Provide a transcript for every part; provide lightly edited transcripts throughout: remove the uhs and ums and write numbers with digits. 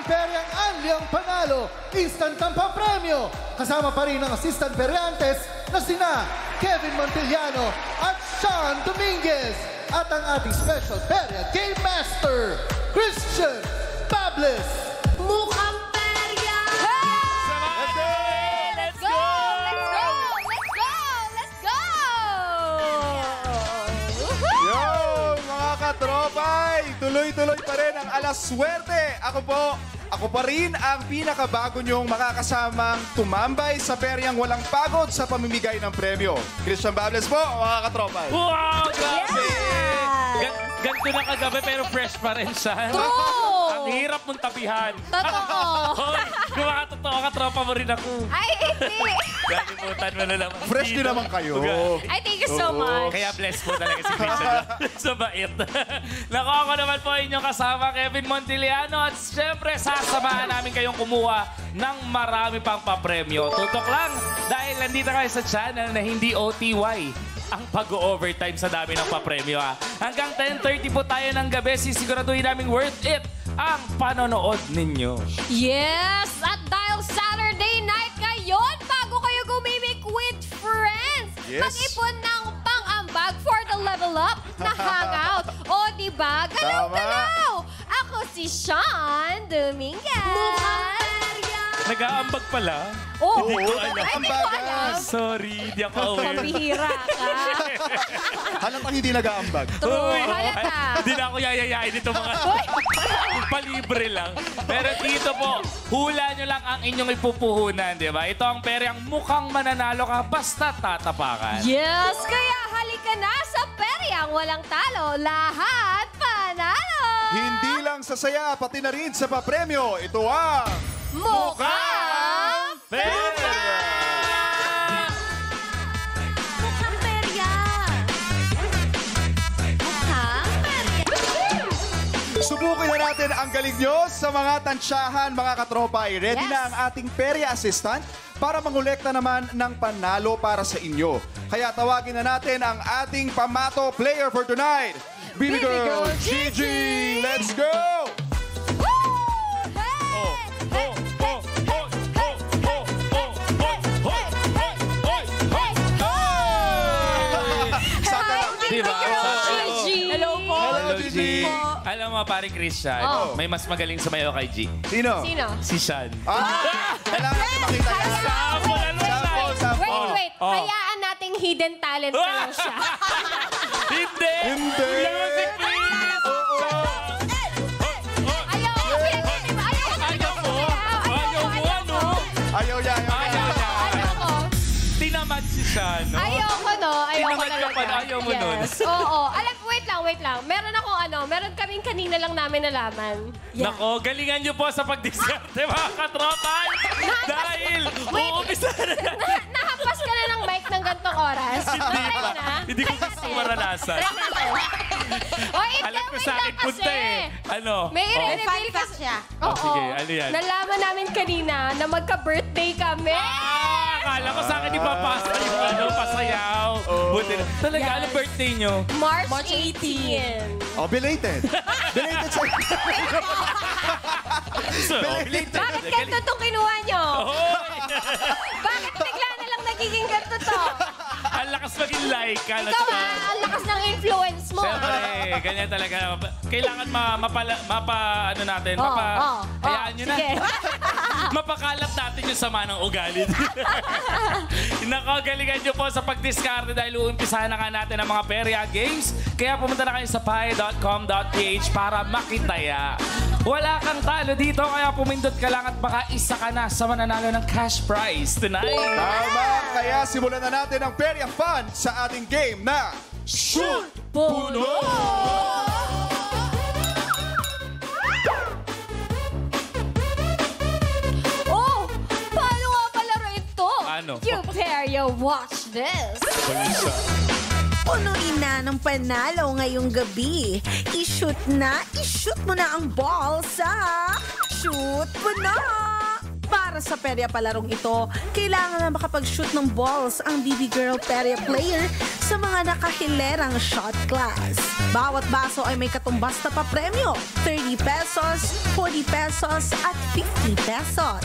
Peryang Anliang Panalo, instant ang papremyo. Kasama pa rin ang assistant peryantes na sina Kevin Montellano at Sean Dominguez. At ang ating special Perya Game Master, Christian Pables. Mukhang perya! Let's go! Let's go! Let's go! Let's go! Let's go! Yo, mga katropay! Tuloy-tuloy pa rin ang alas swerte. Ako pa rin ang pinakabago niyong makakasamang tumambay sa peryang walang pagod sa pamimigay ng premyo. Christian Bables po, mga katropay. Wow! Grabe! Ganito na kagabi pero fresh pa rin siya. True! Ang hirap mong tabihan. Totoo! Hoy, kung makatotoo ka, tropa mo rin ako. Ay, hindi! Galimutan mo na naman. Fresh din naman kayo. Ay, thank you so much. Kaya blessed po talaga si Christian. Sa bait. Naku, ako naman po inyong kasama, Kevin Montellano. At syempre, sasamahan namin kayong kumuha ng marami pang papremyo. Tutok lang dahil nandito kayo sa channel na hindi OTY ang pag-overtime sa dami ng papremyo. Hanggang 10:30 po tayo ng gabi, sisiguraduhin namin worth it ang panonood ninyo. Yes! At dahil Saturday night ngayon, bago kayo gumimik with friends, Yes. mag-ipon ng pang-ambag for the level up na hangout. O, diba? Galaw-galaw! Ako si Sean Dominguez. Mukhang perya! Nag-aambag pala? Oh, Oo, ay, hindi ko alam. Sorry, di ako aware. Pabihira ka. Halatang hindi nag-aambag. True, Uy, halata. Hindi na ako yayayain dito mga palibre lang. Pero dito po, hula nyo lang ang inyong ipupuhunan, di ba? Ito ang peryang mukhang mananalo ka basta tatapakan. Yes, kaya halika na sa peryang walang talo. Lahat panalo! Hindi lang sa saya, pati na rin sa papremyo. Ito ang... Mukhang Perya! Mukhang perya! Mukhang perya! Subukin na natin ang galing nyo sa mga tansyahan, mga katropay. Ready Yes. na ang ating Perya Assistant para mangolekta naman ng panalo para sa inyo. Kaya tawagin na natin ang ating pamato player for tonight. Baby Girl Gigi! Let's go! Diba? Hello po. Hello, G. Gigi. Alam mo, paring Christian, Oh. may mas magaling sumayaw kay G. Sino? Sino? Si Sean. Kailangan natin makita yan. Sample, ano Sample, sample. Wait. Oh. Hayaan nating hidden talent lang siya. Hindi! Hindi. Music, please! Ayaw ko. Ayaw mo? Ayaw mo, ano? Ayaw niya, ayaw niya. Ayaw ko. Tinamad si Sean, no? Ayaw ko, no? Ayaw ko Tinamad ka pa, talaga. ayaw mo nun. Yes. Oo. Wait lang. Meron kaming kanina lang namin nalaman. Nako, galingan nyo po sa pagdiskarte, mga katropay! Dahil, uumisa na natin. Nahampas ka na ng mic ng gantong oras. Hindi Try pa. na. Hindi ko gusto maranasan. Hindi, Alam ko wait sa lang akin punta kasi. eh. Ano? May Oh. i-reveal kasi siya. Oo. sige, ano yan? Nalaman namin kanina na magka-birthday kami. Akala ko sa akin ipapasa yung ano, pasayaw. Buti na. Talaga, ano birthday nyo? March 18. Oh, belated. Belated sa... Bakit ganito itong kinuha nyo? Hoy! Bakit bigla na lang nagiging ganito to? Ang lakas maging like. Ikaw ang lakas ng influence mo. Siyempre, ganyan talaga. Kailangan hayaan nyo na. Sige. Mapakalat natin yung sama ng ugali. Nako, galingan nyo po sa pagdiskarte dahil uumpisahan na nga natin ang mga Perya Games. Kaya pumunta na kayo sa pai.com.ph para makitaya. Wala kang talo dito, kaya pumindot ka lang at baka isa ka na sa mananalo ng cash prize tonight. Tama, kaya simulan na natin ang Perya Fun sa ating game na Shoot Puno! Oh, paano nga palaro ito? Paano? You Perya, watch this. Punuin na ng panalo ngayong gabi. I-shoot mo na ang ball sa Shoot Puno! Para Para sa perya palarong ito, kailangan na makapag-shoot ng balls ang BB Girl perya player sa mga nakahilerang shot class. Bawat baso ay may katumbas na papremyo, 30 pesos, 40 pesos at 50 pesos.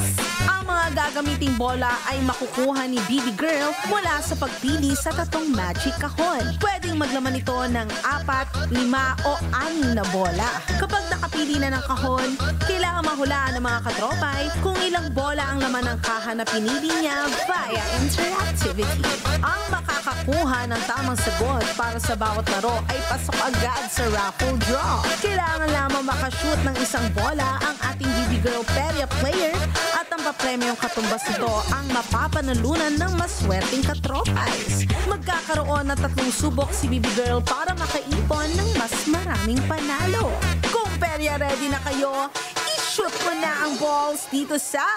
Ang mga gagamiting bola ay makukuha ni BB Girl mula sa pagpili sa 3 magic kahon. Pwedeng maglaman ito ng 4, 5 o 6 na bola. Kapag nakapili na ng kahon, kailangan mahulaan ng mga katropay kung ilang bola ang laman ng kaha na pinili niya via interactivity. Ang makakakuha ng tamang sagot para sa bawat laro ay pasok agad sa raffle draw. Kailangan lamang makashoot ng isang bola ang ating BB Girl perya player at ang papremyong katumbas nito ang mapapanalunan ng maswerteng katropays. Magkakaroon ng 3 subok si BB Girl para makaipon ng mas maraming panalo. Kung perya ready na kayo, i-shoot mo na ang balls dito sa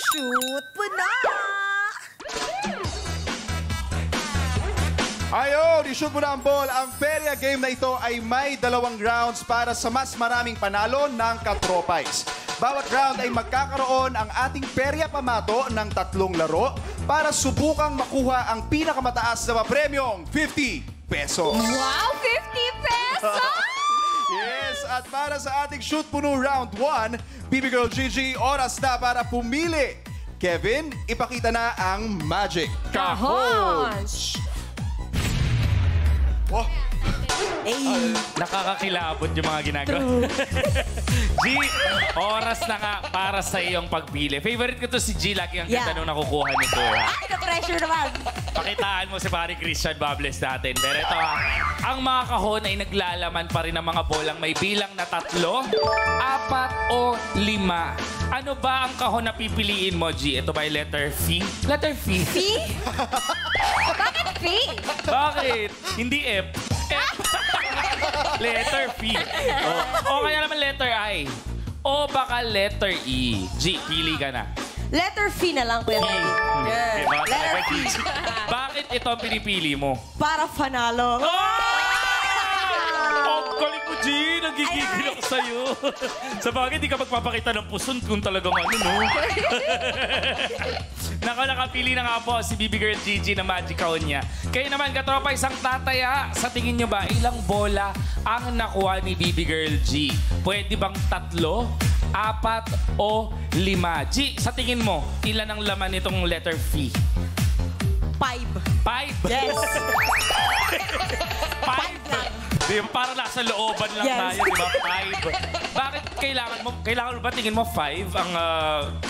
Shoot mo na! Ayun, i-shoot mo na ang ball. Ang perya game na ito ay may 2 rounds para sa mas maraming panalo ng katropays. Bawat round ay magkakaroon ang ating perya pamato ng 3 laro para subukang makuha ang pinakamataas na papremyong 50 pesos. Wow, 50 pesos! Yes, at para sa ating shoot puno round 1, BB Girl Gigi, oras na para pumili. Kevin, ipakita na ang magic kahon. Oh. Nakakakilabot yung mga ginagawa. G, oras na nga para sa iyong pagpili. Favorite ko to si G. Lagi ang ganda nung nakukuha nito. Ay, na-pressure naman! Pakitaan mo si pare Christian Bables natin. Pero ito ang mga kahon ay naglalaman pa rin ng mga bolang may bilang na 3, 4 o 5. Ano ba ang kahon na pipiliin mo, G? Ito ba yung letter F? Letter F? F? Bakit F? Bakit? Hindi F. F. Letter P. O kaya naman letter I. O baka letter E. G, pili ka na. Letter F na lang, Kuya Daddy. Okay, baka Letter talaga G. Bakit ito ang pinipili mo? Para panalo. Ang galing mo, G! Nagigigil ako sa'yo. Sa bagay, di ka magpapakita ng puson kung talagang ano, no? Nakapili na nga po si BB Girl Gigi na magic kahon niya. Kayo naman, katropa, isang tataya. Sa tingin nyo ba, ilang bola ang nakuha ni BB Girl G? Pwede bang 3, 4 o 5? G, sa tingin mo, ilan ang laman nitong letter F? 5. 5? Yes. 5 lang. Di ba, para nasa looban lang tayo, di ba? 5. Bakit kailangan mo ba tingin mo 5 ang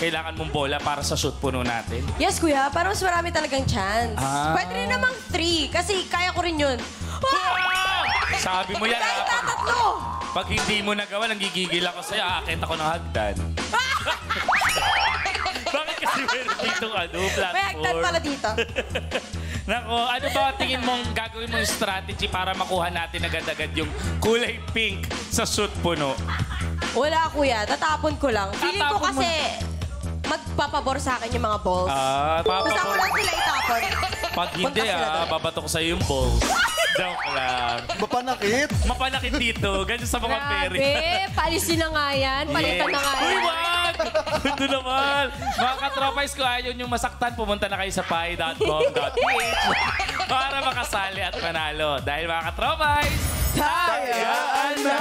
kailangan mong bola para sa shoot puno natin? Yes, Kuya. Para mas marami talagang chance. Pwede rin namang 3 kasi kaya ko rin yun. Wow! Sabi mo yan, Kahit ha? tatatlo. Pag hindi mo nagawa, nanggigigil ako sa'yo, aakit ako ng hagdan. Bakit kasi meron dito platform? May hagdan pala dito. Nako, ano ba tingin mong gagawin mong strategy para makuha natin agad-agad yung kulay pink sa shoot puno? Wala, Kuya. Tatapon ko lang. Feeling ko Tatapon mo. kasi magpapabor sa akin yung mga balls. Gusto ko lang sila itapon. Pag hindi, Punta sila doon. babatok sa'yo yung balls. Joke lang. Mapanakit. Mapanakit dito. Ganyan sa mga peri. Grabe, paalisin na nga yan. Palitan na nga Uy, yan. wag! Ito naman. Mga katropais ko, ayaw yung masaktan, pumunta na kayo sa pai.com.ph para makasali at manalo. Dahil mga katropais, tayaan na!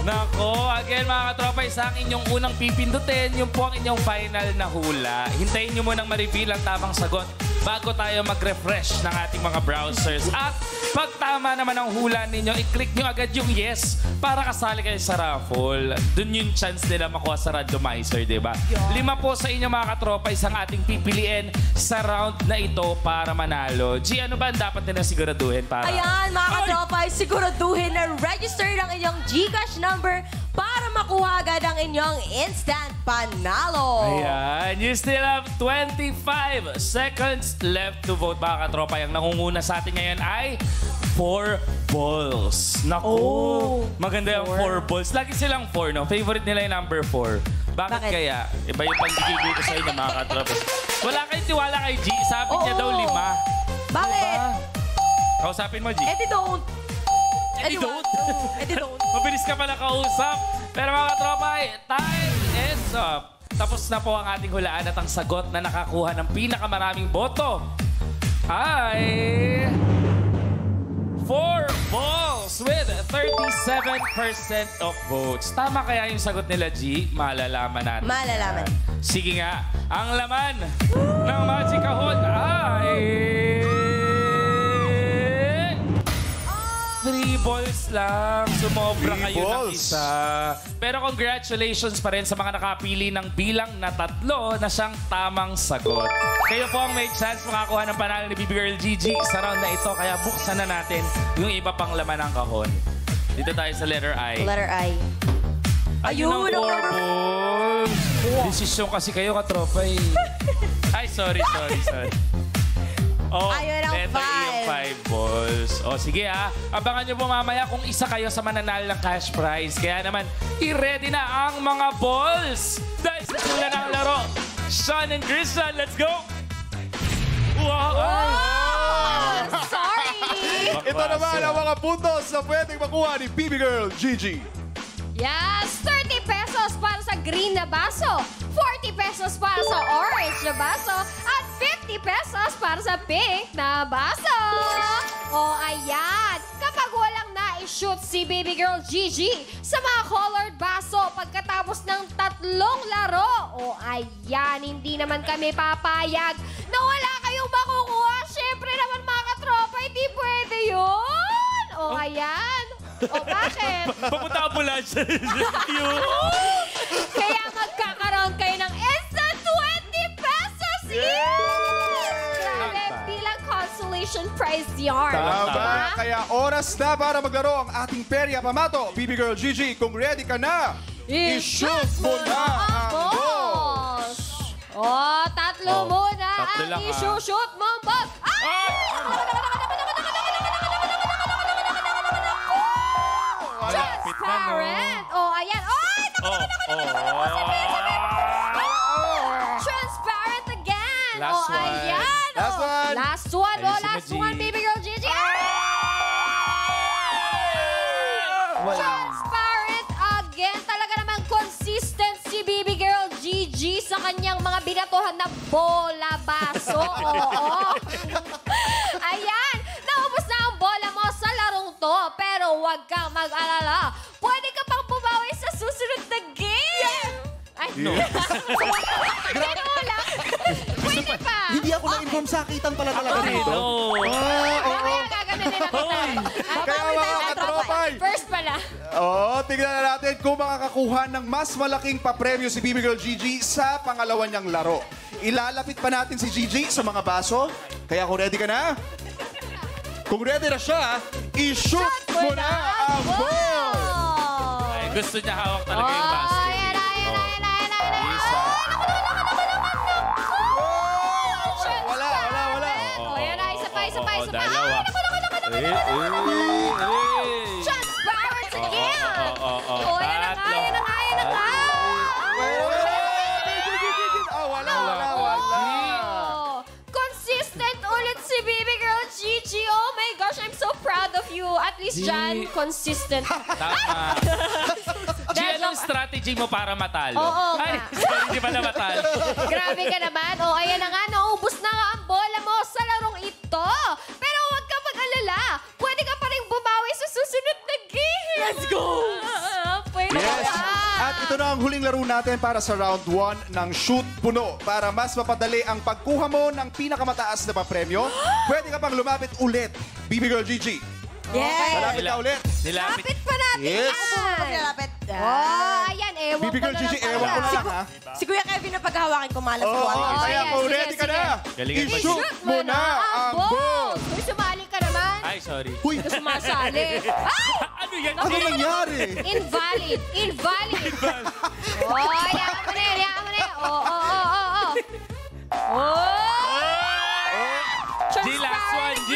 Nako, again mga katropais, ang inyong unang pipindutin, yung po ang inyong final na hula. Hintayin nyo munang ma-reveal ang tamang sagot bago tayo mag-refresh ng ating mga browsers. At pag tama naman ang hula ninyo, i-click nyo agad yung yes para kasali kayo sa raffle. Doon yung chance nila makuha sa randomizer, di ba? 5 po sa inyo mga katropais ang ating pipiliin sa round na ito para manalo. G, ano ba ang dapat nila siguraduhin para... Ayan, mga katropa, siguraduhin na register ng inyong GCash number para makuha agad ang inyong instant panalo. Ayan, you still have 25 seconds left to vote, mga katropa. Yung nangunguna sa atin ngayon ay 4 balls. Naku, maganda yung 4 balls. Lagi silang 4, no? Favorite nila yung number 4. Bakit kaya? Iba yung pandigigil ko sa inyo, mga katropa. Wala kayong tiwala kay G. Sabi niya daw 5. Bakit? Kausapin mo, G. Edi don't. Edi don't. Edi don't. Mabilis ka pala kausap. Pero mga katropa, time is up. tapos na po ang ating hulaan at ang sagot na nakakuha ng pinakamaraming boto ay 4 balls with 37% of votes. Tama kaya yung sagot nila, G? Malalaman natin. Malalaman. Sige nga, ang laman ng Magic Kahon ay 3 balls lang. Sumobra 3 kayo ng balls. isa. Pero congratulations pa rin sa mga nakapili ng bilang na 3 na siyang tamang sagot. Kayo po ang may chance makakuha ng panalo ni Baby Girl Gigi sa round na ito. Kaya buksan na natin yung iba pang laman ng kahon. Dito tayo sa letter I. Letter I. Ayun ang Ayun, 4 balls. Desisyon kasi kayo, katropa eh. Ay, sorry. Oh, Ayun ang letter E yung 5 balls. O, sige ha. Abangan nyo po mamaya kung isa kayo sa mananalo ng cash prize. Kaya naman, i-ready na ang mga balls. Dahil sa sula ng laro. Sean and Christian, let's go! Wow! Sorry! Ito naman ang mga puntos na pwedeng makuha ni Baby Girl Gigi. Yes! 30 pesos para sa green na baso, 40 pesos para sa orange na baso, at 50 pesos para sa pink na baso. O ayan, kapag walang na-shoot si Baby Girl Gigi sa mga colored baso pagkatapos ng 3 laro, o ayan, hindi naman kami papayag na wala kayong makukuha. Siyempre naman mga katropa, hindi pwede yun. O ayan. O bakit? Papunta ambulansya. Yun. Kaya magkakaroon kayo ng instant 20 pesos! Grabe, bilang consolation prize yarn. Tama. Kaya oras na para maglaro ang ating Perya Pamato. Baby Girl Gigi, kung ready ka na, i-shoot mo na ang balls! Oh, 3 muna tatlo lang, ang i-shoot mong balls. Transparent! Oh, ayan. Ay! Transparent again! Last oh, one. ayan! Last one. Last one! Oh, Ayusin mo, last G. one, Baby Girl Gigi! Transparent again! Talaga naman consistent si Baby Girl Gigi sa kanyang mga binatuhan na bola baso. Oo. Ayan! Naubos na ang bola mo sa larong to. Pero huwag kang mag-alala. Pwede ka pang bumawi sa susunod na game! Ay, No. Teka lang. Pwede pa. Hindi ako na-inform sa akitan pala talaga Oo. dito. Mamaya gagamitin na kita. Kaya mga katropay. First pala. Tingnan na natin kung makakakuha ng mas malaking papremyo si Baby Girl Gigi sa pangalawa niyang laro. Ilalapit pa natin si Gigi sa mga baso. Kaya kung ready ka na, kung ready na siya, i-shoot mo na ang ball! Ay, gusto niya hawak talaga yung basket. Ayan. Isa. Wala. Oh, yan na. Isa pa. Dalawa. Transparent again. Oo. Oh, yan na nga. Wala. Oh, consistent ulit si Baby Girl Gigi. Oh my gosh, I'm so proud of you. At least dyan, consistent. Tama. G, anong strategy mo para matalo? Oo Ay, nga. sorry, hindi pala matalo. Grabe ka naman. Oh, ayan na nga. Naubos na nga ang bola mo sa larong ito. Pero huwag ka mag-alala. Pwede ka pa rin bumawi sa susunod na game. Let's go! Pwede Yes. ka. At ito na ang huling laro natin para sa round 1 ng Shoot Puno. Para mas mapadali ang pagkuha mo ng pinakamataas na papremyo, pwede ka pang lumapit ulit. Baby Girl Gigi, Yes! malapit ka ulit. Nilapit. Lapit pa natin. Yes. Yan. Pinalapit. Oh, ayan. Ewan Baby ko Girl na Gigi, lang ewan ko na pala. lang ha. Si Kuya Kevin na paghahawakin ko malas ko. Kaya yes, kung sige, ready ka sige. na, Galingan mo, i-shoot mo na ang ball. Uy, sumali ka naman. Ay, sorry. Huy, Ito sumasali. Ay! Ano yan, ano G? nangyari? Invalid. Oh, hayaan mo na yan. Oh. G, last one, G.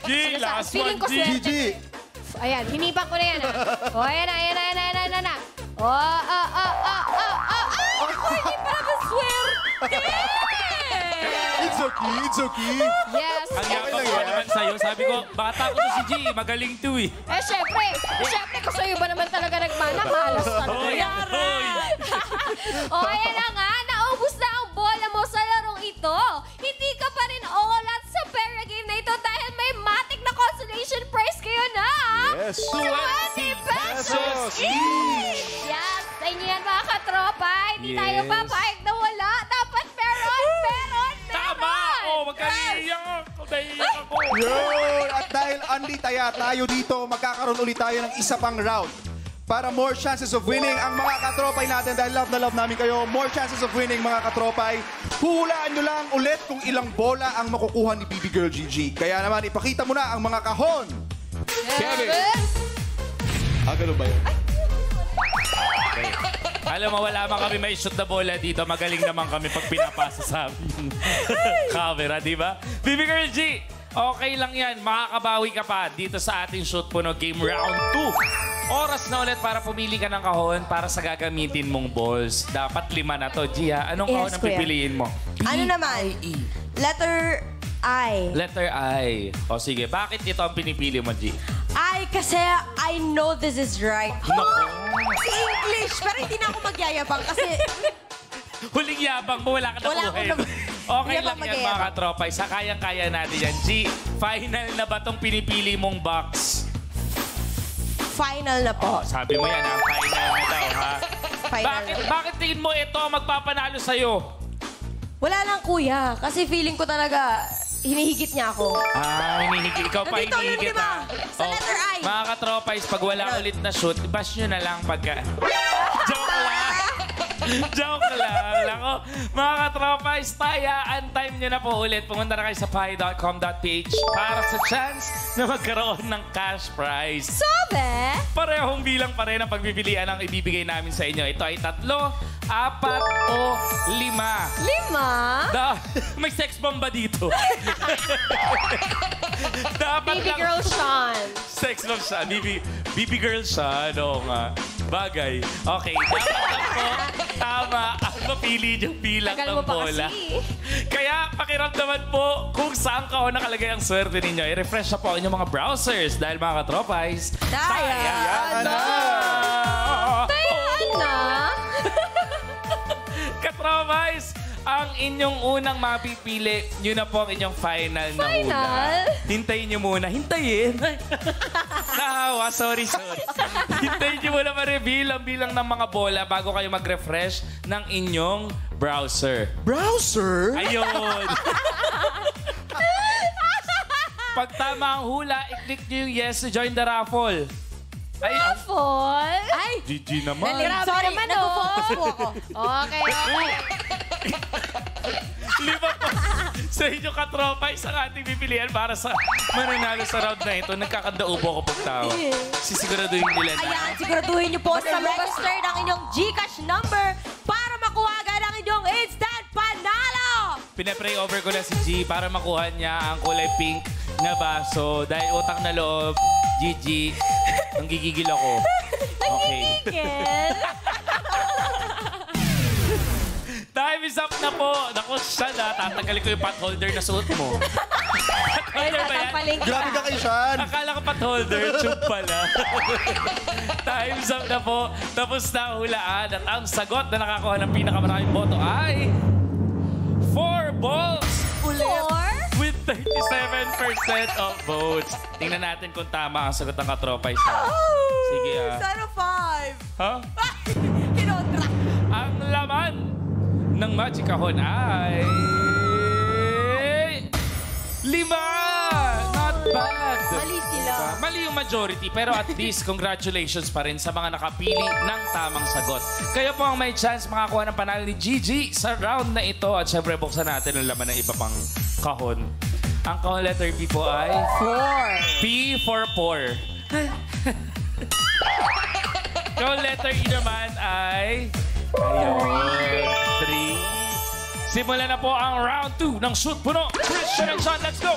G, last Feeling one, ko G. swerte. Gigi, Ayan, hinipan ko na yan. Oh, ayan na. Oh. Ako, hindi pa naman swerte. It's okay, it's okay. Yes. Ang yapang ko naman sa'yo. Sabi ko, bata ko to si G. Magaling to eh. Syempre, kung sa'yo ba naman talaga nagmana, malas talaga. Hoy! O, ayan na nga, naubos na ang bola mo sa larong ito. Hindi ka pa rin all out sa Pera game na ito dahil may matik na consolation prize kayo na. Yes. 20 pesos each! Yes, sa inyo yan mga katropa. Hindi tayo Yes. papayag na wala. Dapat meron. Tama! Oh, magkaiiyak ako. Naiiyak ako. Yun! At dahil Andy Taya, tayo dito, magkakaroon ulit tayo ng isa pang round. Para more chances of winning ang mga katropay natin. Dahil love na love namin kayo, more chances of winning mga katropay. Hulaan nyo lang ulit kung ilang bola ang makukuha ni Baby Girl Gigi. Kaya naman, ipakita mo na ang mga kahon. Kevin! Ganun ba yun? Alam mo, wala man kami may shoot na bola dito. Magaling naman kami pag pinapasa sa amin. Camera, di ba? Baby Girl G, okay lang yan. Makakabawi ka pa dito sa ating shoot puno game round 2. Oras na ulit para pumili ka ng kahon para sa gagamitin mong balls. Dapat 5 na to, G, ha? Anong kahon ang kuya. pipiliin mo? Ano naman? Letter I. Letter I. O sige, bakit ito ang pinipili mo, G? I kasi I know this is right. Naku. English, pero hindi na ako magyayabang kasi Huling yabang mo, wala ka na Wala akong buhay. nab- Okay Hindi lang ako yan, mga magyayabang. katropay. Sa kayang-kaya natin yan. G, final na ba itong pinipili mong box? final na po. Oh, sabi mo yan, ang final na daw, ha? Final na. Bakit tingin mo ito ang magpapanalo sa'yo? Wala lang kuya, kasi feeling ko talaga hinihigit niya ako. Hinihigit. Ikaw pa Nandito yun, hinihigit, di ba? ha? Sa letter I. Mga katropay, pag wala ulit na shoot, bash nyo na lang pagka... Joke lang! Joke lang. Ako, mga katropay, tayaan time nyo na po ulit. Pumunta na kayo sa pi.com.ph para sa chance na magkaroon ng cash prize. Sabi? Parehong bilang pa rin ang pagpipilian ang ibibigay namin sa inyo. Ito ay 3, 4 o 5. 5? May sex bomb ba dito? Dapat Baby lang... girl Sean. Sex bomb siya. Baby girl siya. Ano nga. Bagay. Okay. Dapat lang po. Tama. Ang mapili niyong bilang Tagal ng mo pa bola. kasi. Kaya pakiramdaman po kung saan ka nakalagay ang swerte ninyo. I-refresh na po ang inyong mga browsers dahil mga katropais. Tayaan na! Tayaan na? Katropais, ang inyong unang mapipili, yun na po ang inyong final na hula. Final? Hintayin nyo muna. Hintayin? Nahawa. Sorry. Hintayin nyo muna ma-reveal ang bilang ng mga bola bago kayo mag-refresh ng inyong browser. Browser? Ayun. Pag tama ang hula, i-click nyo yung yes to join the raffle. Ay, Fall? Ay! GG naman. Grabe Sorry, naman, nag-focus po ako. Okay. 5 po sa inyong katropa, isang ating pipilian para sa mananalo sa round na ito. Nagkakandaubo ko pagtawa. Sisiguraduhin nila na. Ayan, siguraduhin niyo po na register ng inyong GCash number para makuha agad ang inyong instant panalo! Pinapray over ko na si G para makuha niya ang kulay pink na baso. Dahil utang na loob, GG, nanggigigil ako. Okay. Kel? Time is up na po. Naku, siya na. Tatanggalin ko yung pot holder na suot mo. Pot holder ba yan? Tapaling Grabe ka kayo, Sean. Akala ko pot holder, tube pala. Time's up na po. Tapos na ang hulaan. At ang sagot na nakakuha ng pinakamaraming boto ay 4 balls with 37% of votes. Tingnan natin kung tama ang sagot ng katropay sa... Sige, Sana 5! Ha? Kinontra! Ang laman ng Magic Kahon ay... 5! Not bad! Mali sila. Mali yung majority, pero at least congratulations pa rin sa mga nakapili ng tamang sagot. Kayo po ang may chance makakuha ng panalo ni Gigi sa round na ito. At syempre, buksan natin ang laman ng iba pang kahon. Ang kahon letter P po ay... 4. P for 4. Kahon letter E naman ay... Ayun. 3. Simulan na po ang round 2 ng Shoot Puno. Christian and Sean, let's go!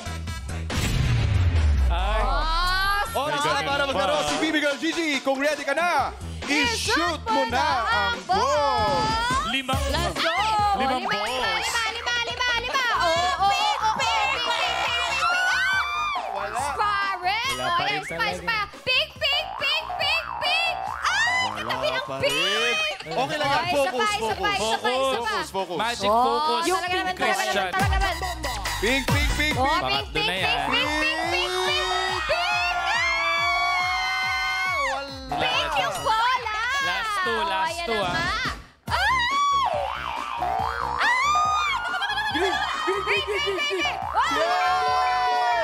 Ay... Oras na para maglaro si Baby Girl Gigi. Kung ready ka na, i-shoot mo na ang ball. 5. Let's go! 5 5. balls. Wala Oh, pa ayan, rin isa pa, talaga. isa pa. Pink, pink, pink, pink, pink. Ay, katabi ng pink. Okay lang yan. Oh, isa Focus, pa, isa pa, focus. isa pa, isa pa. Focus. Magic Oh, focus. talaga naman, talaga naman, Christian. talaga naman. Pink, pink, pink, Oh, pink. pink, Pangatlo pink, na pink, yan. pink, pink, pink, pink, pink. Pink yung bola. Last two, Oh, last ayan two, na ah. nga. Green, green, green, green, green.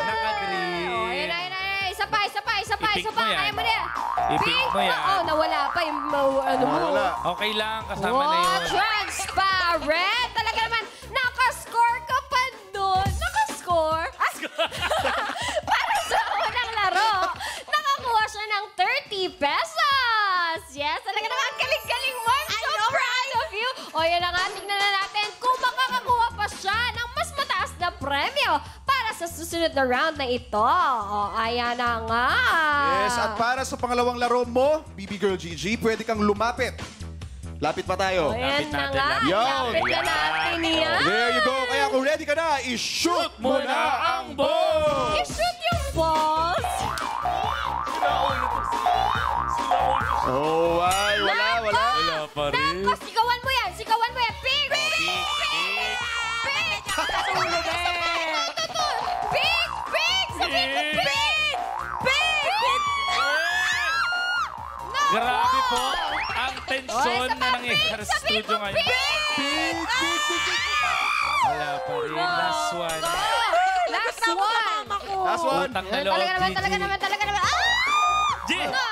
Naka-green. Oh, ayan na, ayan na, ayan na. Isa pa, isa pa, isa pa, I-pink isa pa. mo yan. Kaya mo na yan. I-pink mo yan. Oh, nawala pa yung ano mo. Wala. Okay lang, kasama na Oh, yun. transparent. Talaga naman, nakascore ka pa doon. Nakascore? Para sa unang laro, nakakuha siya ng 30 pesos. Yes, talaga naman, ang galing-galing mo. I'm so proud of you. O, yan na nga, tignan na natin kung makakakuha pa siya ng mas mataas na premyo para sa susunod na round na ito. O, ayan na nga. Yes, at para sa pangalawang laro mo, BB Girl Gigi, pwede kang lumapit. Lapit pa tayo. O, yan Lapit na natin, nga. lapit. Lapit na Yan. natin yan. There you go. Kaya kung ready ka na, i-shoot mo na ang ball! I-shoot yung balls. Oh, ay, wala. Wala pa rin. Nako, sigawan mo yan. Sigawan mo yan. Pink, pink, Pink, pink, pink. Natulog eh. Pink, pink. Sabihin mo, pink. Pink. Nako. Grabe po ang Oh, tensyon isa na pa, nangyayari pink. sa Sabihin studio mo, ngayon. pink. Wala pa rin. Last one. Last one. Last one. Utang na loob, Talaga naman, Gigi. talaga naman, talaga naman. Ah! G! Nako.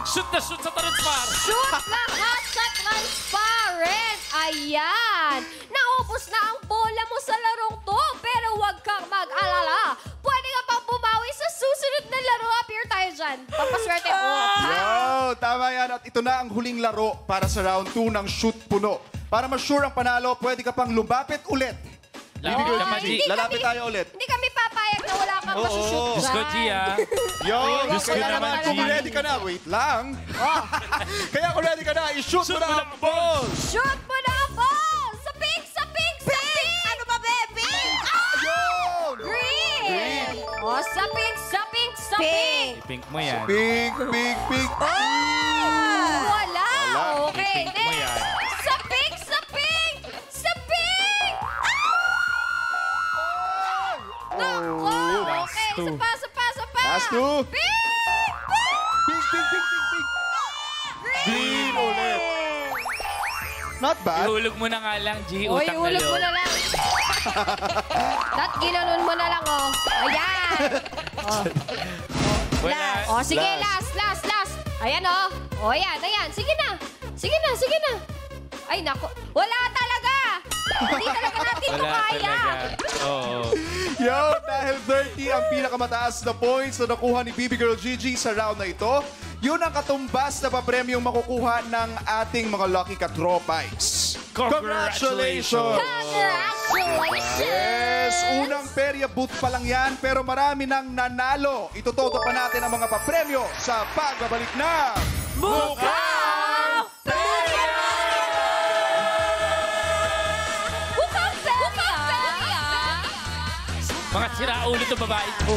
Shoot na shoot sa transfer! Shoot lahat sa transparent. Ayan. Naubos na ang bola mo sa larong to. Pero huwag kang mag-alala. Pwede ka pang bumawi sa susunod na laro. Appear tayo dyan. Papaswerte ko. Yo, tama yan. At ito na ang huling laro para sa round 2 ng shoot puno. Para ma-sure ang panalo, pwede ka pang lumapit ulit. BB Girl naman, Gigi, G. lalapit tayo ulit. Hindi kami papayag na wala kang Oo. masushoot Diyos ko, G, dyan. ah. Yo, Diyos ko kaya naman, naman kung G. ready ka na, wait lang. Kaya kung ready ka na, i-shoot mo Shoot na mo ang ball. Shoot mo na ang ball! Sa pink, sa pink, sa pink! Ano ba, baby? Yun! Green! Green. O, sa pink, sa pink, sa pink! I-pink mo yan. Pink, pink, pink. Wala! Wala. Okay, I-pink mo yan. next! Sa pink, sa pink! Sa pink! Nako! Oh, Okay, two. sa pa, sa pa, sa pa! Last two. Pink! Pink, pink, pink, pink, pink. Green ulit. Not bad. Ihulog mo na nga lang, G. Uy, Utang na ulog mo loob. na lang. Ginanon mo na lang, oh. Ayan! Wala. O, sige, Last. last. Ayan, oh. O, ayan. Sige na. Sige na. Ay, nako. Wala talaga. Hindi talaga natin ito Wala kaya. talaga. Oo. Yo, dahil 30 ang pinakamataas na points na nakuha ni BB Girl Gigi sa round na ito, yun ang katumbas na papremyong makukuha ng ating mga lucky katropais. Congratulations! Congratulations! Yes, unang perya booth pa lang yan, pero marami nang nanalo. Itutoto pa natin ang mga papremyo sa pagbabalik na Mukhang perya! Mga siraulo to babae ko.